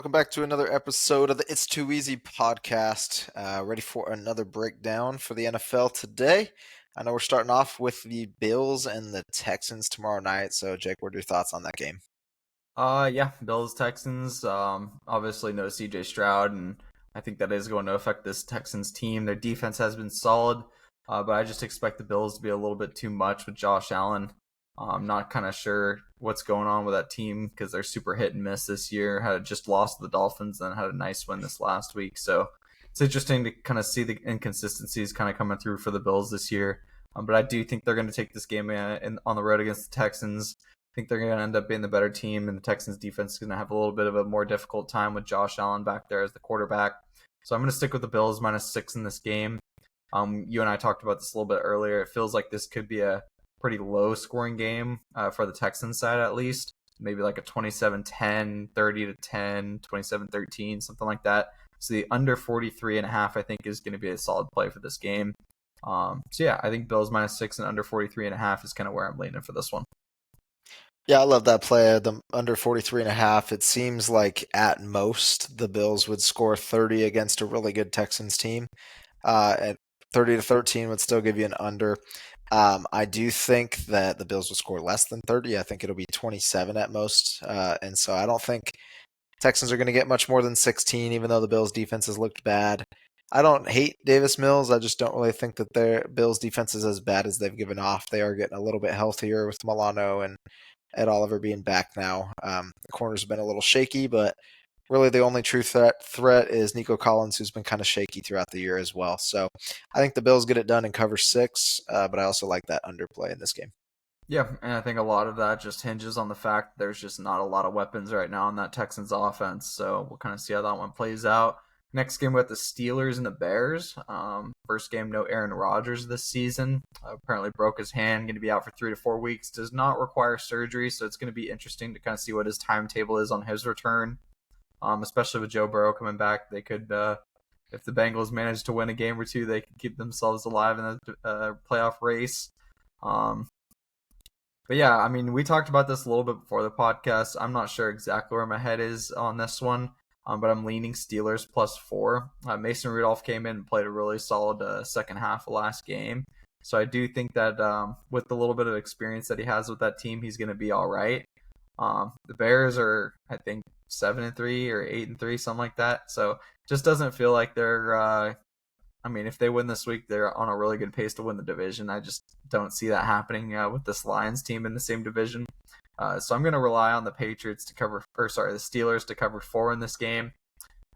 Welcome back to another episode of the It's Too Easy podcast. Ready for another breakdown for the NFL today. I know we're starting off with the Bills and the Texans tomorrow night. So, Jake, what are your thoughts on that game? Yeah, Bills Texans. Obviously no CJ Stroud, and I think that is going to affect this Texans team. Their defense has been solid, but I just expect the Bills to be a little bit too much with Josh Allen. I'm not kind of sure what's going on with that team because they're super hit and miss this year. Had just lost to the Dolphins, then had a nice win this last week. So it's interesting to kind of see the inconsistencies kind of coming through for the Bills this year. But I do think they're going to take this game on the road against the Texans. Think they're going to end up being the better team, and the Texans defense is going to have a little bit of a more difficult time with Josh Allen back there as the quarterback. So I'm going to stick with the Bills -6 in this game. You and I talked about this a little bit earlier. It feels like this could be a pretty low scoring game for the Texans side at least. Maybe like a 27-10, 30-10, 27-13, something like that. So the under 43.5 I think is going to be a solid play for this game. So yeah, I think Bills -6 and under 43.5 is kind of where I'm leaning for this one. Yeah, I love that play. The under 43.5. It seems like at most the Bills would score 30 against a really good Texans team. At 30-13 would still give you an under. I do think that the Bills will score less than 30. I think it'll be 27 at most. And so I don't think Texans are going to get much more than 16, even though the Bills' defense has looked bad. I don't hate Davis Mills. I just don't really think that their Bills' defense is as bad as they've given off. They are getting a little bit healthier with Milano and Ed Oliver being back now. The corner's been a little shaky, but really the only true threat is Nico Collins, who's been kind of shaky throughout the year as well. So I think the Bills get it done and cover 6, but I also like that underplay in this game. Yeah, and I think a lot of that just hinges on the fact that there's just not a lot of weapons right now in that Texans offense. So we'll kind of see how that one plays out. Next game, we got the Steelers and the Bears. First game, no Aaron Rodgers this season. Apparently broke his hand, going to be out for 3 to 4 weeks. Does not require surgery, so it's going to be interesting to kind of see what his timetable is on his return. Especially with Joe Burrow coming back, they could, if the Bengals manage to win a game or two, they could keep themselves alive in the playoff race. But yeah, I mean, we talked about this a little bit before the podcast. I'm not sure exactly where my head is on this one, but I'm leaning Steelers +4. Mason Rudolph came in and played a really solid second half of last game. So I do think that with the little bit of experience that he has with that team, he's going to be all right. The Bears are, I think, 7-3 or 8-3, something like that. So just doesn't feel like they're I mean, if they win this week, they're on a really good pace to win the division. I just don't see that happening with this Lions team in the same division. So I'm going to rely on the Patriots to cover, or sorry, the Steelers to cover 4 in this game.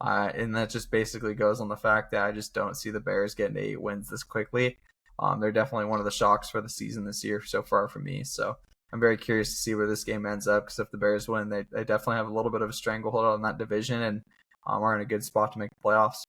And that just basically goes on the fact that I just don't see the Bears getting to 8 wins this quickly. They're definitely one of the shocks for the season this year so far for me. So I'm very curious to see where this game ends up because if the Bears win, they definitely have a little bit of a stranglehold on that division and are in a good spot to make the playoffs.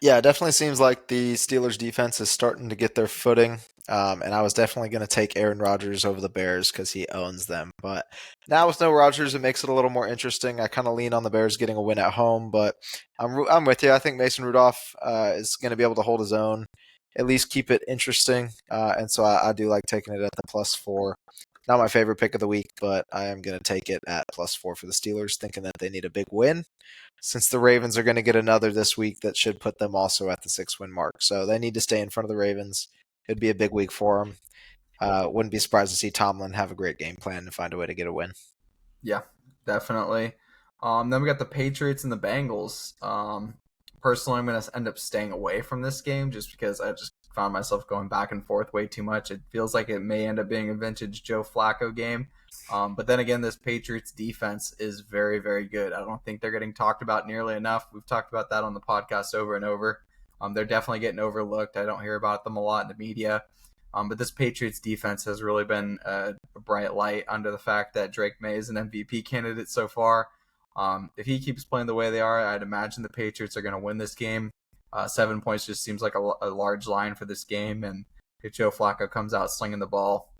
Yeah, it definitely seems like the Steelers defense is starting to get their footing. And I was definitely going to take Aaron Rodgers over the Bears because he owns them. But now with no Rodgers, it makes it a little more interesting. I kind of lean on the Bears getting a win at home, but I'm with you. I think Mason Rudolph is going to be able to hold his own, at least keep it interesting. And so I do like taking it at the +4. Not my favorite pick of the week, but I am going to take it at +4 for the Steelers, thinking that they need a big win since the Ravens are going to get another this week that should put them also at the 6-win mark. So they need to stay in front of the Ravens. It'd be a big week for them. Wouldn't be surprised to see Tomlin have a great game plan and find a way to get a win. Yeah, definitely. Then we got the Patriots and the Bengals. Personally, I'm going to end up staying away from this game just because I just found myself going back and forth way too much. It feels like it may end up being a vintage Joe Flacco game. But then again, this Patriots defense is very, very good. I don't think they're getting talked about nearly enough. We've talked about that on the podcast over and over. They're definitely getting overlooked. I don't hear about them a lot in the media. But this Patriots defense has really been a bright light under the fact that Drake May is an MVP candidate so far. If he keeps playing the way they are, I'd imagine the Patriots are going to win this game. 7 points just seems like a large line for this game. And if Joe Flacco comes out slinging the ball,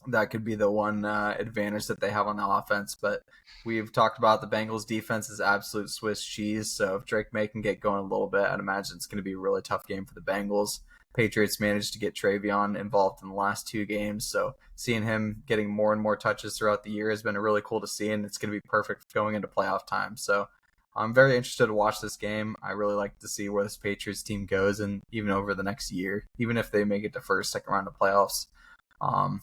that could be the one advantage that they have on the offense. But we've talked about the Bengals defense is absolute Swiss cheese. So if Drake May can get going a little bit, I'd imagine it's going to be a really tough game for the Bengals. Patriots managed to get Travion involved in the last 2 games. So seeing him getting more and more touches throughout the year has been really cool to see, and it's going to be perfect going into playoff time. So I'm very interested to watch this game. I really like to see where this Patriots team goes, and even over the next year, even if they make it to first, second round of playoffs. Um,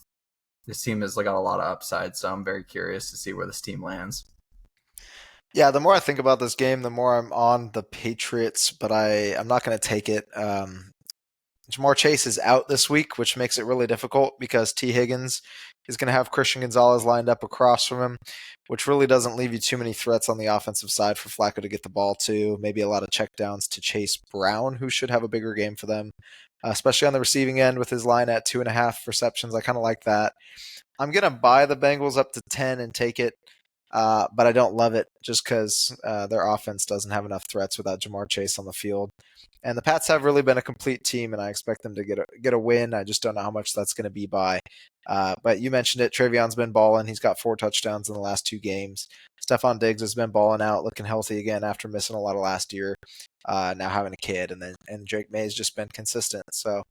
this team has got a lot of upside, so I'm very curious to see where this team lands. Yeah, the more I think about this game, the more I'm on the Patriots, but I'm not going to take it. Jamar Chase is out this week, which makes it really difficult because T. Higgins is going to have Christian Gonzalez lined up across from him, which really doesn't leave you too many threats on the offensive side for Flacco to get the ball to. Maybe a lot of checkdowns to Chase Brown, who should have a bigger game for them, especially on the receiving end with his line at 2.5 receptions. I kind of like that. I'm going to buy the Bengals up to 10 and take it. But I don't love it just because their offense doesn't have enough threats without Jamar Chase on the field. And the Pats have really been a complete team, and I expect them to get a win. I just don't know how much that's going to be by. But you mentioned it. Trayvon's been balling. He's got 4 touchdowns in the last 2 games. Stephon Diggs has been balling out, looking healthy again after missing a lot of last year. Now having a kid, and Drake May's just been consistent. So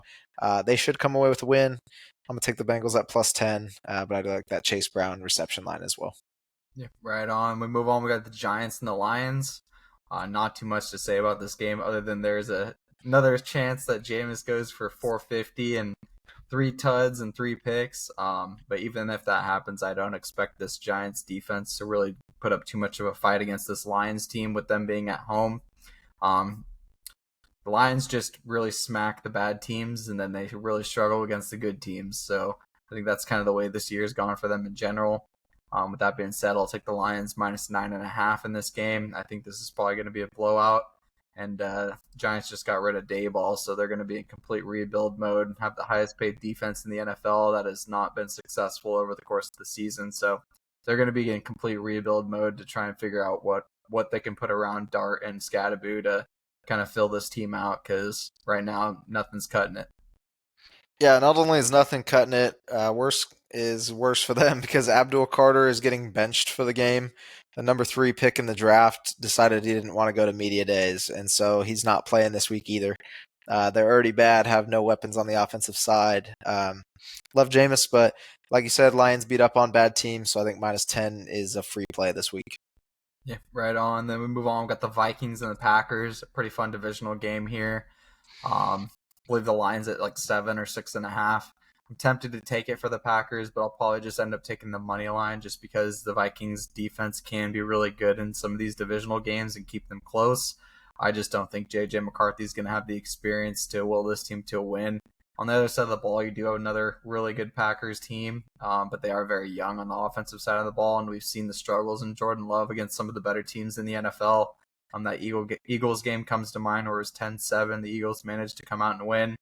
they should come away with a win. I'm gonna take the Bengals at plus 10, but I do like that Chase Brown reception line as well. Yeah, right on. We move on. We got the Giants and the Lions. Not too much to say about this game other than there's another chance that Jameis goes for 450 and 3 tuds and 3 picks. But even if that happens, I don't expect this Giants defense to really put up too much of a fight against this Lions team with them being at home. Um, the Lions just really smack the bad teams, and then they really struggle against the good teams. So I think that's kind of the way this year's gone for them in general. With that being said, I'll take the Lions minus 9.5 in this game. I think this is probably going to be a blowout. And Giants just got rid of Dayball, so they're going to be in complete rebuild mode and have the highest paid defense in the NFL that has not been successful over the course of the season. So they're going to be in complete rebuild mode to try and figure out what they can put around Dart and Scadaboo to kind of fill this team out, because right now nothing's cutting it. Yeah, not only is nothing cutting it, worse is worse for them because Abdul Carter is getting benched for the game. The number 3 pick in the draft decided he didn't want to go to media days, and so he's not playing this week either. They're already bad, have no weapons on the offensive side. Love Jameis, but like you said, Lions beat up on bad teams, so I think minus 10 is a free play this week. Yeah, right on. Then we move on. We've got the Vikings and the Packers. A pretty fun divisional game here. I believe the line's at like 7 or 6.5. I'm tempted to take it for the Packers, but I'll probably just end up taking the money line just because the Vikings defense can be really good in some of these divisional games and keep them close. I just don't think JJ McCarthy is going to have the experience to will this team to a win. On the other side of the ball, you do have another really good Packers team, but they are very young on the offensive side of the ball, and we've seen the struggles in Jordan Love against some of the better teams in the NFL. That Eagles game comes to mind where it was 10-7. The Eagles managed to come out and win.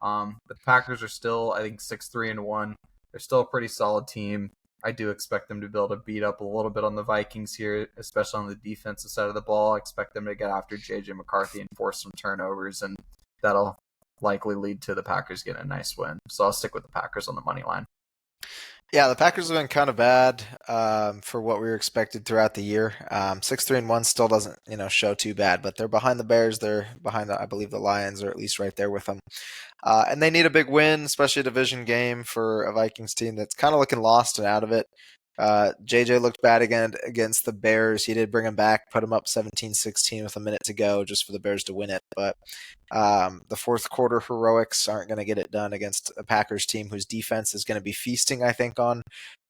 But the Packers are still, I think, 6-3-1. They're still a pretty solid team. I do expect them to be able to beat up a little bit on the Vikings here, especially on the defensive side of the ball. I expect them to get after JJ McCarthy and force some turnovers, and that'll likely lead to the Packers getting a nice win. So I'll stick with the Packers on the money line. Yeah, the Packers have been kind of bad for what we were expected throughout the year. 6-3-1 still doesn't show too bad, but they're behind the Bears. They're behind, I believe, the Lions, or at least right there with them. And they need a big win, especially a division game for a Vikings team that's kind of looking lost and out of it. JJ looked bad again against the Bears. He did bring him back, put him up 17-16 with a minute to go just for the Bears to win it. But the fourth quarter heroics aren't going to get it done against a Packers team whose defense is going to be feasting, I think, on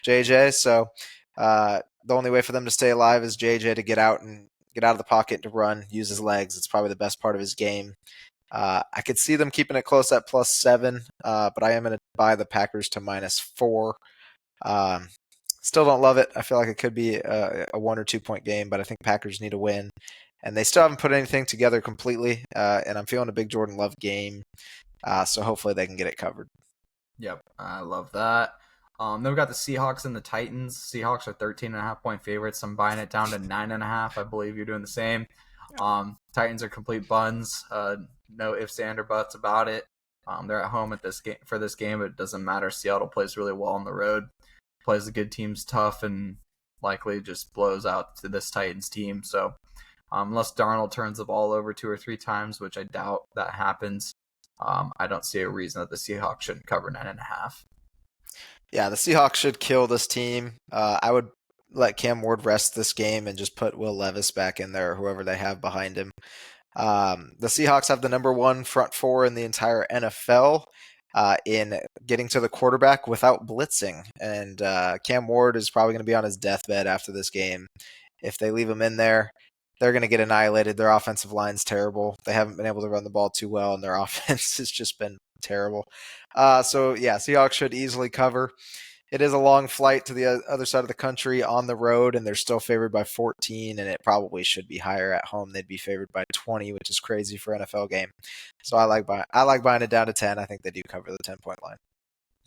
JJ. So the only way for them to stay alive is JJ to get out of the pocket to run, use his legs. It's probably the best part of his game. I could see them keeping it close at +7, but I am going to buy the Packers to -4. Still don't love it. I feel like it could be a 1 or 2 point game, but I think Packers need a win. And they still haven't put anything together completely, and I'm feeling a big Jordan Love game, so hopefully they can get it covered. Yep, I love that. Then we got the Seahawks and the Titans. Seahawks are 13.5 point favorites. I'm buying it down to 9.5. I believe you're doing the same. Titans are complete buns. No ifs, and or buts about it. They're at home at this game for this game, but it doesn't matter. Seattle plays really well on the road. Plays the good teams tough and likely just blows out to this Titans team. So unless Darnold turns the ball over 2 or 3 times, which I doubt that happens, I don't see a reason that the Seahawks shouldn't cover 9.5. Yeah, the Seahawks should kill this team. I would let Cam Ward rest this game and just put Will Levis back in there or whoever they have behind him. The Seahawks have the number one front four in the entire NFL in getting to the quarterback without blitzing. And Cam Ward is probably going to be on his deathbed after this game. If they leave him in there, they're going to get annihilated. Their offensive line's terrible. They haven't been able to run the ball too well, and their offense has just been terrible. So, yeah, Seahawks should easily cover. It is a long flight to the other side of the country on the road, and they're still favored by 14, and it probably should be higher at home. They'd be favored by 20, which is crazy for an NFL game. So I like buying it down to 10. I think they do cover the 10-point line.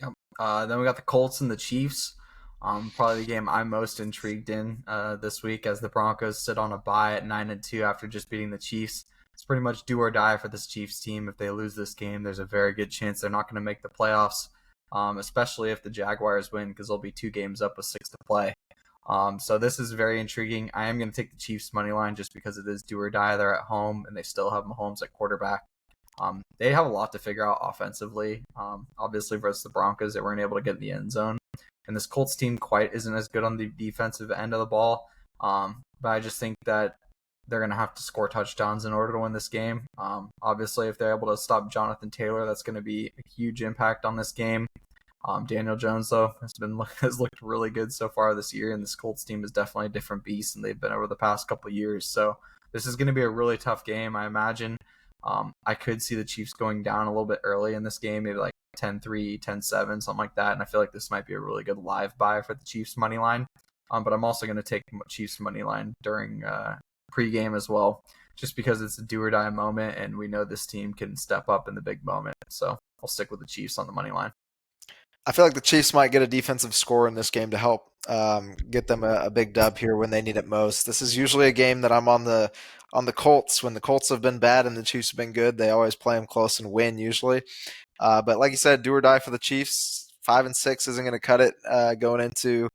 Yep. Then we got the Colts and the Chiefs. Probably the game I'm most intrigued in this week, as the Broncos sit on a bye at 9-2 after just beating the Chiefs. It's pretty much do or die for this Chiefs team. If they lose this game, there's a very good chance they're not going to make the playoffs, especially if the Jaguars win, because they'll be 2 games up with 6 to play. So this is very intriguing. I am going to take the Chiefs money line just because it is do or die. They're at home and they still have Mahomes at quarterback. They have a lot to figure out offensively. Obviously, versus the Broncos, they weren't able to get in the end zone. And this Colts team quite isn't as good on the defensive end of the ball. But I just think that they're going to have to score touchdowns in order to win this game. Obviously, if they're able to stop Jonathan Taylor, that's going to be a huge impact on this game. Daniel Jones, though, has looked really good so far this year, and this Colts team is definitely a different beast than they've been over the past couple of years. So this is going to be a really tough game, I imagine. I could see the Chiefs going down a little bit early in this game, maybe like 10-3, 10-7, something like that. And I feel like this might be a really good live buy for the Chiefs money line. But I'm also going to take Chiefs money line during pregame as well, just because it's a do or die moment, and we know this team can step up in the big moment. So I'll stick with the Chiefs on the money line. I feel like the Chiefs might get a defensive score in this game to help get them a big dub here when they need it most. This is usually a game that I'm on the Colts. When the Colts have been bad and the Chiefs have been good, they always play them close and win usually. But like you said, do or die for the Chiefs. 5-6 isn't going to cut it going into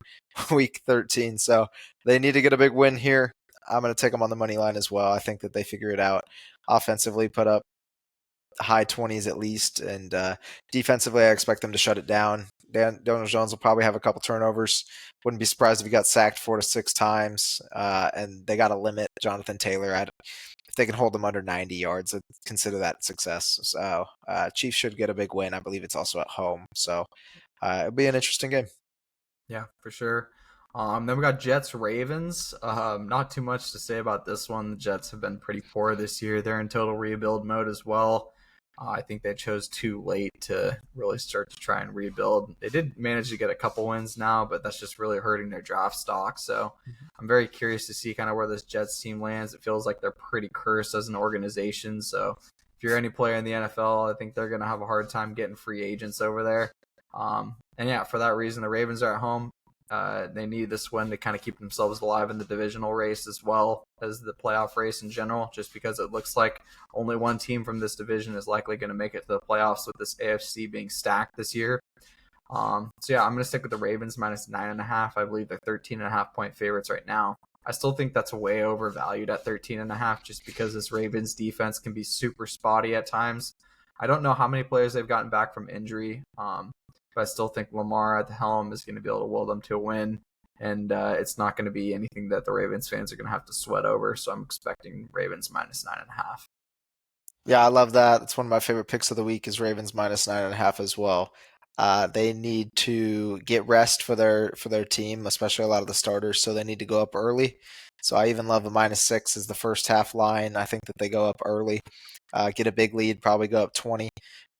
week 13. So they need to get a big win here. I'm going to take them on the money line as well. I think that they figure it out offensively, put up high 20s at least, and defensively, I expect them to shut it down. Daniel Jones will probably have a couple turnovers. Wouldn't be surprised if he got sacked 4 to 6 times, and they got to limit Jonathan Taylor. If they can hold him under 90 yards, I'd consider that success. So Chiefs should get a big win. I believe it's also at home, so it'll be an interesting game. Yeah, for sure. Then we got Jets Ravens. Not too much to say about this one. The Jets have been pretty poor this year. They're in total rebuild mode as well. I think they chose too late to really start to try and rebuild. They did manage to get a couple wins now, but that's just really hurting their draft stock. So I'm very curious to see kind of where this Jets team lands. It feels like they're pretty cursed as an organization. So if you're any player in the NFL, I think they're going to have a hard time getting free agents over there. And yeah, for that reason, the Ravens are at home. They need this win to kind of keep themselves alive in the divisional race as well as the playoff race in general, just because it looks like only one team from this division is likely going to make it to the playoffs, with this AFC being stacked this year. So yeah, I'm going to stick with the Ravens minus 9.5. I believe they're 13.5 point favorites right now. I still think that's way overvalued at 13.5, just because this Ravens defense can be super spotty at times. I don't know how many players they've gotten back from injury. But I still think Lamar at the helm is going to be able to will them to a win, and it's not going to be anything that the Ravens fans are going to have to sweat over. So I'm expecting Ravens minus 9.5. Yeah, I love that. It's one of my favorite picks of the week is Ravens minus 9.5 as well. They need to get rest for their team, especially a lot of the starters, so they need to go up early. So I even love a -6 as the first half line. I think that they go up early, get a big lead, probably go up 20.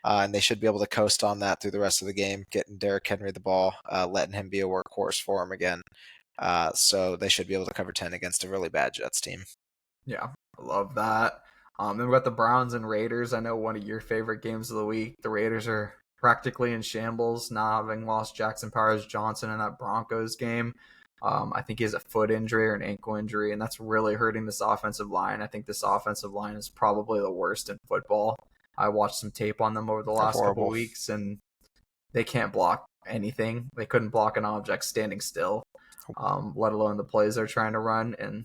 And they should be able to coast on that through the rest of the game, getting Derrick Henry the ball, letting him be a workhorse for him again. So they should be able to cover 10 against a really bad Jets team. Yeah, I love that. Then we got the Browns and Raiders. I know one of your favorite games of the week. The Raiders are practically in shambles now, having lost Jackson Powers-Johnson in that Broncos game. I think he has a foot injury or an ankle injury, and that's really hurting this offensive line. I think this offensive line is probably the worst in football. I watched some tape on them over the last couple of weeks, and they can't block anything. They couldn't block an object standing still, let alone the plays they're trying to run. And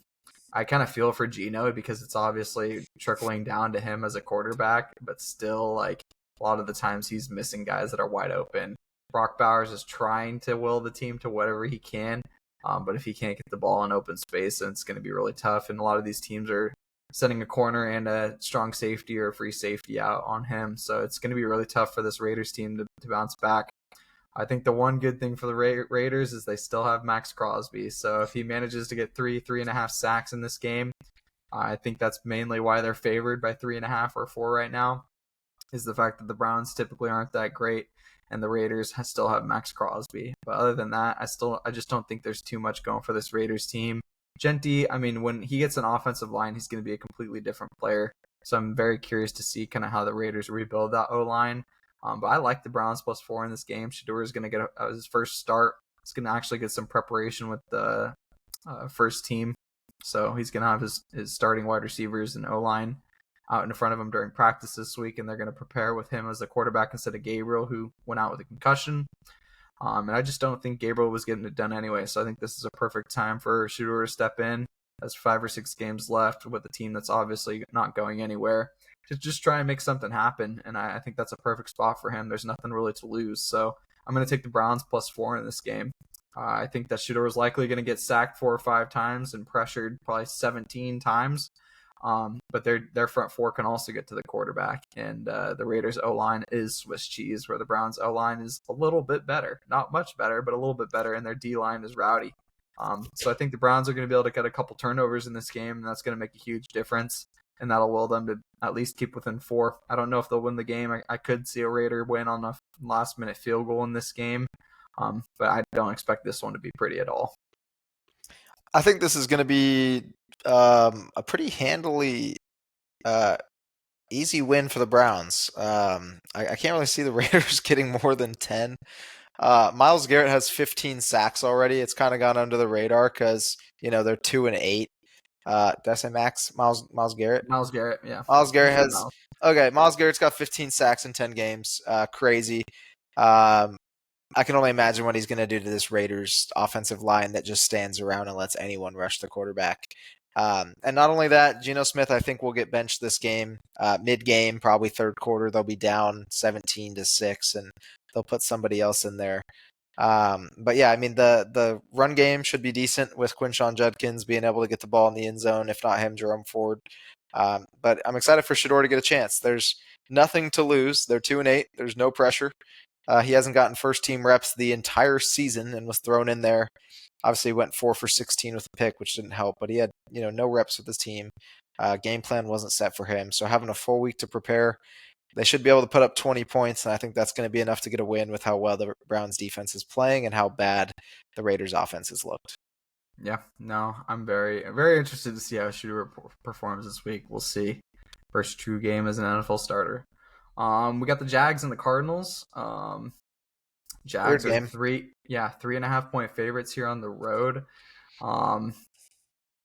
I kind of feel for Geno, because it's obviously trickling down to him as a quarterback, but still, like, a lot of the times he's missing guys that are wide open. Brock Bowers is trying to will the team to whatever he can, but if he can't get the ball in open space, then it's going to be really tough. And a lot of these teams are sending a corner and a strong safety or a free safety out on him. So it's going to be really tough for this Raiders team to bounce back. I think the one good thing for the Raiders is they still have Max Crosby. So if he manages to get 3.5 sacks in this game, I think that's mainly why they're favored by 3.5 or 4 right now, is the fact that the Browns typically aren't that great and the Raiders still have Max Crosby. But other than that, I just don't think there's too much going for this Raiders team. Genty, I mean, when he gets an offensive line, he's going to be a completely different player. So I'm very curious to see kind of how the Raiders rebuild that O-line. But I like the Browns +4 in this game. Shedeur is going to get his first start. He's going to actually get some preparation with the first team. So he's going to have his starting wide receivers and O-line out in front of him during practice this week, and they're going to prepare with him as the quarterback instead of Gabriel, who went out with a concussion. And I just don't think Gabriel was getting it done anyway. So I think this is a perfect time for Shedeur to step in. There's 5 or 6 games left with a team that's obviously not going anywhere, to just try and make something happen. And I think that's a perfect spot for him. There's nothing really to lose. So I'm going to take the Browns +4 in this game. I think that Shedeur is likely going to get sacked 4 or 5 times and pressured probably 17 times. But their front 4 can also get to the quarterback. And the Raiders O-line is Swiss cheese, where the Browns O-line is a little bit better. Not much better, but a little bit better. And their D-line is rowdy. So I think the Browns are going to be able to get a couple turnovers in this game, and that's going to make a huge difference. And that'll will them to at least keep within 4. I don't know if they'll win the game. I could see a Raider win on a last-minute field goal in this game. But I don't expect this one to be pretty at all. I think this is going to be a pretty handily easy win for the Browns. I can't really see the Raiders getting more than 10. Myles Garrett has 15 sacks already. It's kind of gone under the radar because they're 2-8. Did I say Max? Myles Garrett? Myles Garrett, yeah. Myles Garrett has Myles Garrett's got 15 sacks in 10 games. Crazy. I can only imagine what he's going to do to this Raiders offensive line that just stands around and lets anyone rush the quarterback. And not only that, Geno Smith, I think, will get benched this game. Mid-game, probably third quarter, they'll be down 17-6, and they'll put somebody else in there. But yeah, I mean, the run game should be decent with Quinshon Judkins being able to get the ball in the end zone. If not him, Jerome Ford. But I'm excited for Shedeur to get a chance. There's nothing to lose. They're 2-8. There's no pressure. He hasn't gotten first-team reps the entire season and was thrown in there. Obviously, he went 4 for 16 with a pick, which didn't help. But he had no reps with his team. Game plan wasn't set for him. So having a full week to prepare, they should be able to put up 20 points, and I think that's going to be enough to get a win with how well the Browns defense is playing and how bad the Raiders offense has looked. Yeah, no, I'm very, very interested to see how Shedeur performs this week. We'll see. First true game as an NFL starter. We got the Jags and the Cardinals. Jags are 3.5 point favorites here on the road.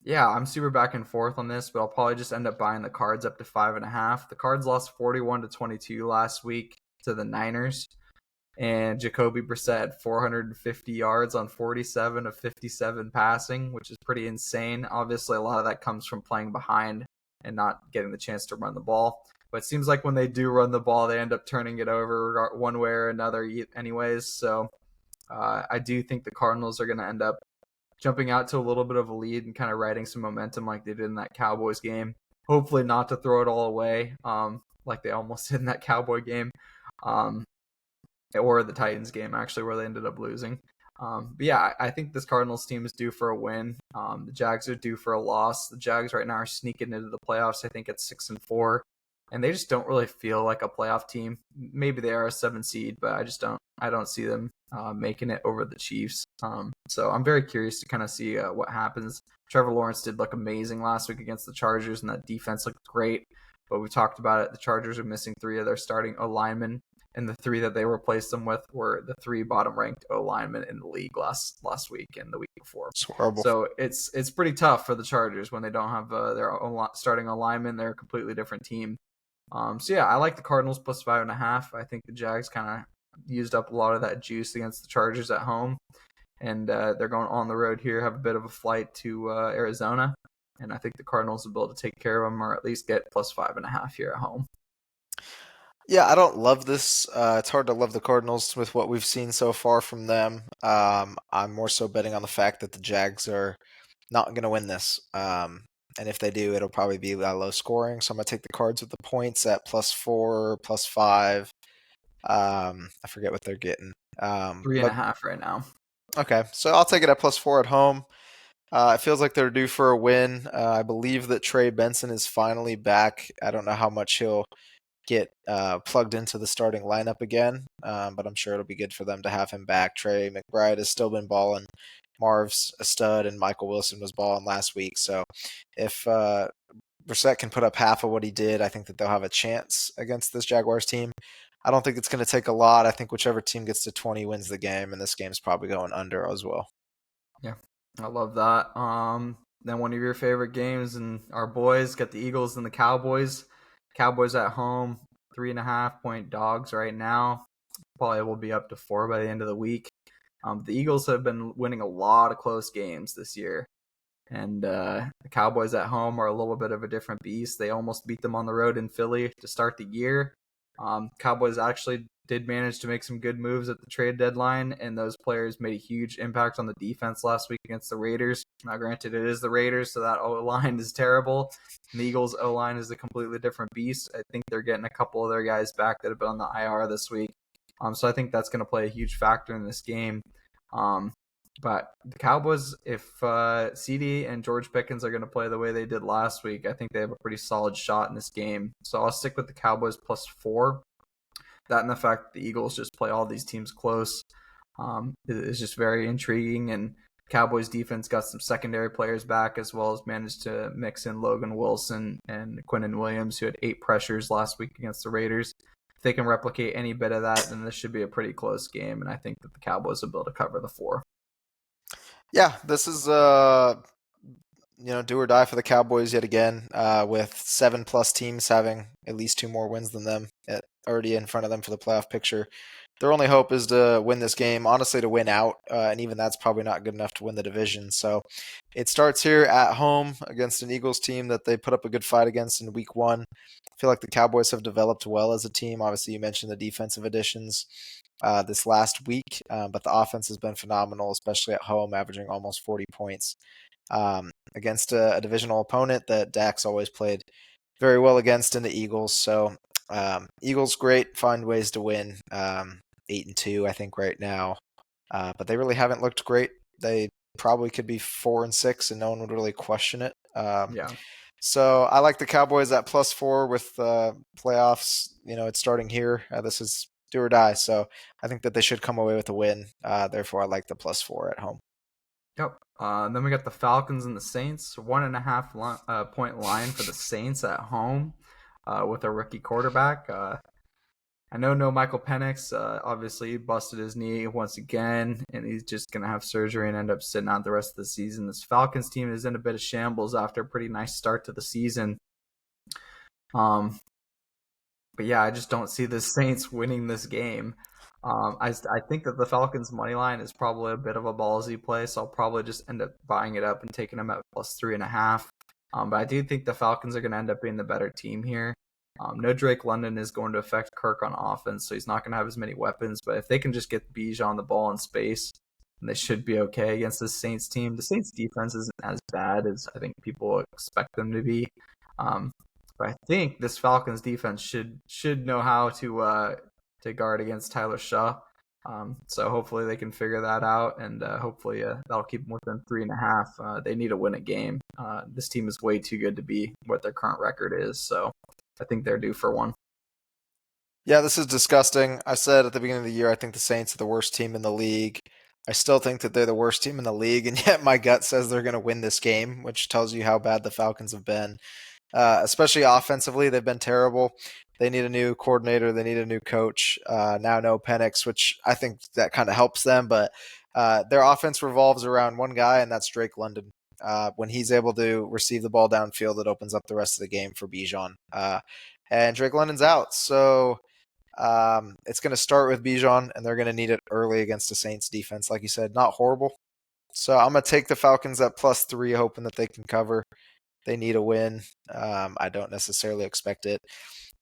Yeah, I'm super back and forth on this, but I'll probably just end up buying the Cards up to 5.5. The Cards lost 41-22 last week to the Niners, and Jacoby Brissett had 450 yards on 47 of 57 passing, which is pretty insane. Obviously, a lot of that comes from playing behind and not getting the chance to run the ball. But it seems like when they do run the ball, they end up turning it over one way or another anyways. So I do think the Cardinals are going to end up jumping out to a little bit of a lead and kind of riding some momentum like they did in that Cowboys game. Hopefully not to throw it all away like they almost did in that Cowboy game. Or the Titans game, actually, where they ended up losing. But yeah, I think this Cardinals team is due for a win. The Jags are due for a loss. The Jags right now are sneaking into the playoffs, I think, at 6-4. And they just don't really feel like a playoff team. Maybe they are a 7 seed, but I don't see them making it over the Chiefs. So I'm very curious to kind of see what happens. Trevor Lawrence did look amazing last week against the Chargers, and that defense looked great. But we talked about it. The Chargers are missing 3 of their starting O-linemen, and the 3 that they replaced them with were the 3 bottom-ranked O-linemen in the league last week and the week before. It's horrible. So it's pretty tough for the Chargers when they don't have their own starting O-linemen. They're a completely different team. So yeah, I like the Cardinals plus 5.5. I think the Jags kind of used up a lot of that juice against the Chargers at home, and they're going on the road here, have a bit of a flight to Arizona, and I think the Cardinals will be able to take care of them or at least get plus 5.5 here at home. Yeah, I don't love this. It's hard to love the Cardinals with what we've seen so far from them. I'm more so betting on the fact that the Jags are not going to win this. And if they do, it'll probably be low scoring. So I'm going to take the Cards with the points at +4, +5. I forget what they're getting. Three and a But half right now. okay, so I'll take it at +4 at home. It feels like they're due for a win. I believe that Trey Benson is finally back. I don't know how much he'll get plugged into the starting lineup again, but I'm sure it'll be good for them to have him back. Trey McBride has still been balling. Marv's a stud, and Michael Wilson was balling last week. So if Brissett can put up half of what he did, I think that they'll have a chance against this Jaguars team. I don't think it's going to take a lot. I think whichever team gets to 20 wins the game, and this game's probably going under as well. Yeah, I love that. Then one of your favorite games, and our boys got the Eagles and the Cowboys. Cowboys at home, 3.5 point dogs right now. Probably will be up to 4 by the end of the week. The Eagles have been winning a lot of close games this year. And the Cowboys at home are a little bit of a different beast. They almost beat them on the road in Philly to start the year. Cowboys actually did manage to make some good moves at the trade deadline, and those players made a huge impact on the defense last week against the Raiders. Now, granted, it is the Raiders, so that O line is terrible. And the Eagles' O line is a completely different beast. I think they're getting a couple of their guys back that have been on the IR this week. So I think that's going to play a huge factor in this game. Um, but the Cowboys, if CD and George Pickens are going to play the way they did last week, I think they have a pretty solid shot in this game. So I'll stick with the Cowboys +4. That and the fact that the Eagles just play all these teams close is just very intriguing. And Cowboys defense got some secondary players back, as well as managed to mix in Logan Wilson and Quinnen Williams, who had 8 pressures last week against the Raiders. If they can replicate any bit of that, then this should be a pretty close game. And I think that the Cowboys will be able to cover the 4. Yeah, this is do or die for the Cowboys yet again, with 7+ teams having at least 2 more wins than them, already in front of them for the playoff picture. Their only hope is to win this game, honestly, to win out, and even that's probably not good enough to win the division. So it starts here at home against an Eagles team that they put up a good fight against in week 1. I feel like the Cowboys have developed well as a team. Obviously, you mentioned the defensive additions this last week, but the offense has been phenomenal, especially at home, averaging almost 40 points against a divisional opponent that Dak's always played very well against in the Eagles. So Eagles great, find ways to win. 8-2, I think, right now, but they really haven't looked great. They probably could be 4-6, and no one would really question it. Yeah. So I like the Cowboys at +4 with playoffs. It's starting here. This is do or die. So I think that they should come away with a win. Therefore, I like the +4 at home. Yep. Then we got the Falcons and the Saints. 1.5 point line for the Saints at home with a rookie quarterback. I know no Michael Penix. Obviously, he busted his knee once again, and he's just going to have surgery and end up sitting out the rest of the season. This Falcons team is in a bit of shambles after a pretty nice start to the season. But yeah, I just don't see the Saints winning this game. I think that the Falcons' money line is probably a bit of a ballsy play, so I'll probably just end up buying it up and taking them at +3.5. But I do think the Falcons are going to end up being the better team here. No Drake London is going to affect Kirk on offense, so he's not going to have as many weapons. But if they can just get Bijan the ball in space, then they should be okay against the Saints team. The Saints defense isn't as bad as I think people expect them to be. But I think this Falcons defense should know how to guard against Tyler Shaw. So hopefully they can figure that out, and hopefully that'll keep them within 3.5. They need to win a game. This team is way too good to be what their current record is, so I think they're due for one. Yeah, this is disgusting. I said at the beginning of the year, I think the Saints are the worst team in the league. I still think that they're the worst team in the league, and yet my gut says they're going to win this game, which tells you how bad the Falcons have been. Especially offensively, they've been terrible. They need a new coordinator. They need a new coach. Now no Penix, which I think that kind of helps them. But their offense revolves around one guy, and that's Drake London. When he's able to receive the ball downfield, it opens up the rest of the game for Bijan. And Drake London's out, so it's going to start with Bijan, and they're going to need it early against the Saints defense. Like you said, not horrible. So I'm going to take the Falcons at +3, hoping that they can cover. They need a win. I don't necessarily expect it.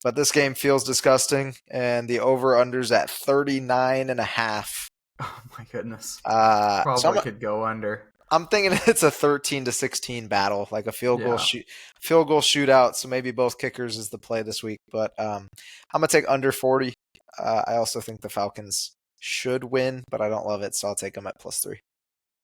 But this game feels disgusting, and the over-under's at 39.5. Oh my goodness. So Probably could go under. I'm thinking it's a 13-16 battle, like a Yeah. field goal shootout. So maybe both kickers is the play this week. But I'm gonna take under 40. I also think the Falcons should win, but I don't love it, so I'll take them at +3.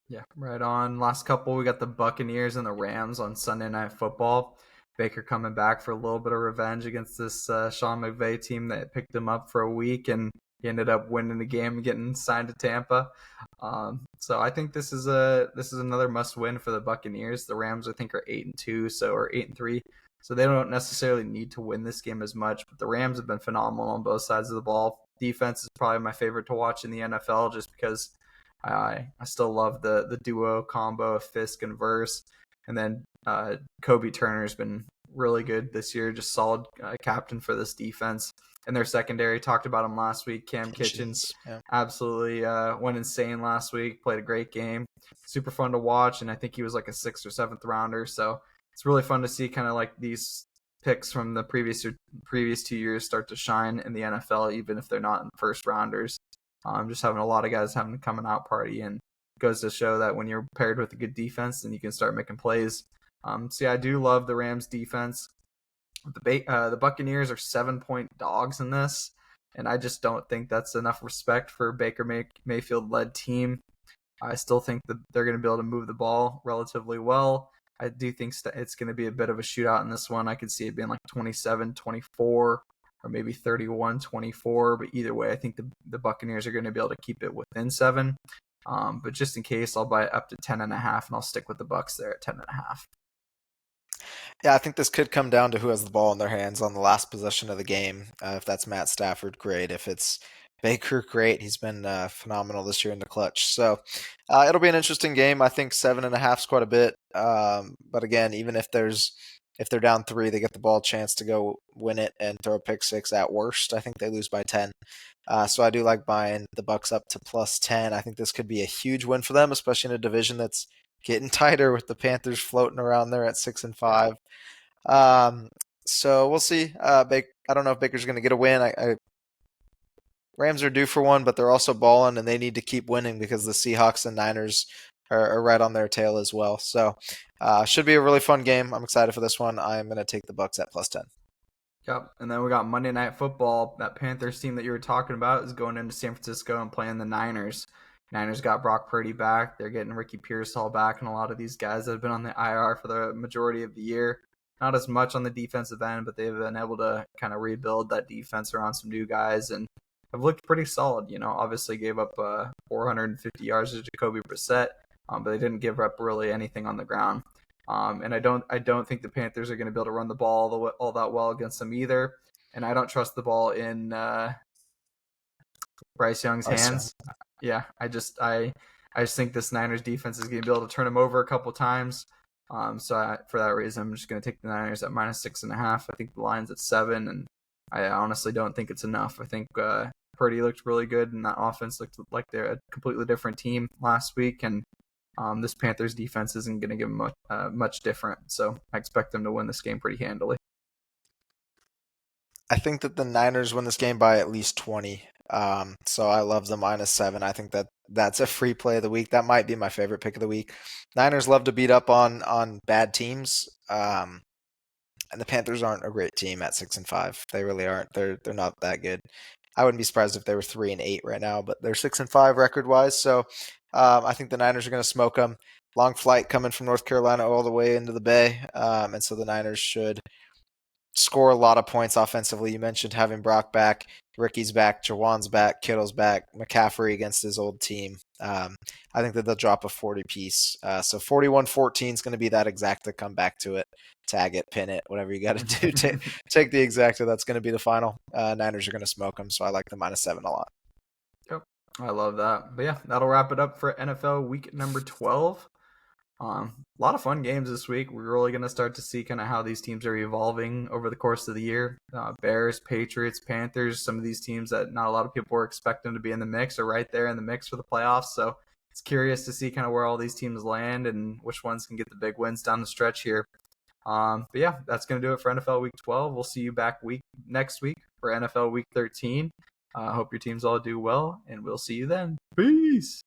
Yeah, right on. Last couple, we got the Buccaneers and the Rams on Sunday Night Football. Baker coming back for a little bit of revenge against this Sean McVay team that picked him up for a week, and he ended up winning the game and getting signed to Tampa. So I think this is another must win for the Buccaneers. The Rams I think are 8-2, or 8-3, so they don't necessarily need to win this game as much. But the Rams have been phenomenal on both sides of the ball. Defense is probably my favorite to watch in the NFL, just because I still love the duo combo of Fisk and Verse, and then Kobe Turner's been really good this year, just solid captain for this defense. And their secondary, talked about him last week. Cam Kitchens Yeah. absolutely went insane last week. Played a great game, super fun to watch, and I think he was like a 6th or 7th rounder. So it's really fun to see kind of like these picks from the previous 2 years start to shine in the NFL, even if they're not in first rounders. Just having a lot of guys having a coming out party, and goes to show that when you're paired with a good defense, then you can start making plays. So yeah, I do love the Rams defense. The Buccaneers are 7-point dogs in this, and I just don't think that's enough respect for Baker Mayfield led team. I still think that they're going to be able to move the ball relatively well. I do think it's going to be a bit of a shootout in this one. I could see it being like 27-24 or maybe 31-24. But either way, I think the Buccaneers are going to be able to keep it within 7. But just in case, I'll buy it up to 10.5, and I'll stick with the Bucs there at 10.5. Yeah, I think this could come down to who has the ball in their hands on the last possession of the game. If that's Matt Stafford, great. If it's Baker, great. He's been phenomenal this year in the clutch. So it'll be an interesting game. I think 7.5 is quite a bit. But again, even if they're down 3, they get the ball chance to go win it and throw a pick six at worst. I think they lose by 10. So I do like buying the Bucks up to +10. I think this could be a huge win for them, especially in a division that's getting tighter with the Panthers floating around there at 6-5. Um, so we'll see. I don't know if Baker's going to get a win. Rams are due for one, but they're also balling, and they need to keep winning because the Seahawks and Niners are right on their tail as well. So should be a really fun game. I'm excited for this one. I'm going to take the Bucks at +10. Yep. And then we got Monday Night Football. That Panthers team that you were talking about is going into San Francisco and playing the Niners. Niners got Brock Purdy back. They're getting Ricky Pearsall back, and a lot of these guys that have been on the IR for the majority of the year. Not as much on the defensive end, but they've been able to kind of rebuild that defense around some new guys and have looked pretty solid. Obviously gave up 450 yards to Jacoby Brissett, but they didn't give up really anything on the ground. And I don't think the Panthers are going to be able to run the ball all that well against them either. And I don't trust the ball in Bryce Young's hands. Yeah, I just think this Niners defense is going to be able to turn him over a couple times. For that reason, I'm just going to take the Niners at -6.5. I think the line's at 7, and I honestly don't think it's enough. I think Purdy looked really good, and that offense looked like they're a completely different team last week, and this Panthers defense isn't going to give them much different. So I expect them to win this game pretty handily. I think that the Niners win this game by at least 20. So I love the -7. I think that's a free play of the week. That might be my favorite pick of the week. Niners love to beat up on bad teams. And the Panthers aren't a great team at 6-5. They really aren't. They're not that good. I wouldn't be surprised if they were 3-8 right now, but they're 6-5 record wise. So I think the Niners are going to smoke them. Long flight coming from North Carolina all the way into the Bay, and so the Niners should score a lot of points offensively. You mentioned having Brock back, Ricky's back, Jawan's back, Kittle's back, McCaffrey against his old team. I think that they'll drop a 40 piece. So 41-14 is going to be that exacta. Come back to it, tag it, pin it, whatever you got to do. Take the exacta. That's going to be the final. Niners are going to smoke them, so I like the -7 a lot. Yep, I love that. But yeah, that'll wrap it up for NFL week number 12. A lot of fun games this week. We're really going to start to see kind of how these teams are evolving over the course of the year. Bears, Patriots, Panthers, some of these teams that not a lot of people were expecting to be in the mix are right there in the mix for the playoffs. So it's curious to see kind of where all these teams land and which ones can get the big wins down the stretch here. But yeah, that's gonna do it for NFL Week 12. We'll see you back next week for NFL Week 13. I hope your teams all do well, and we'll see you then. Peace.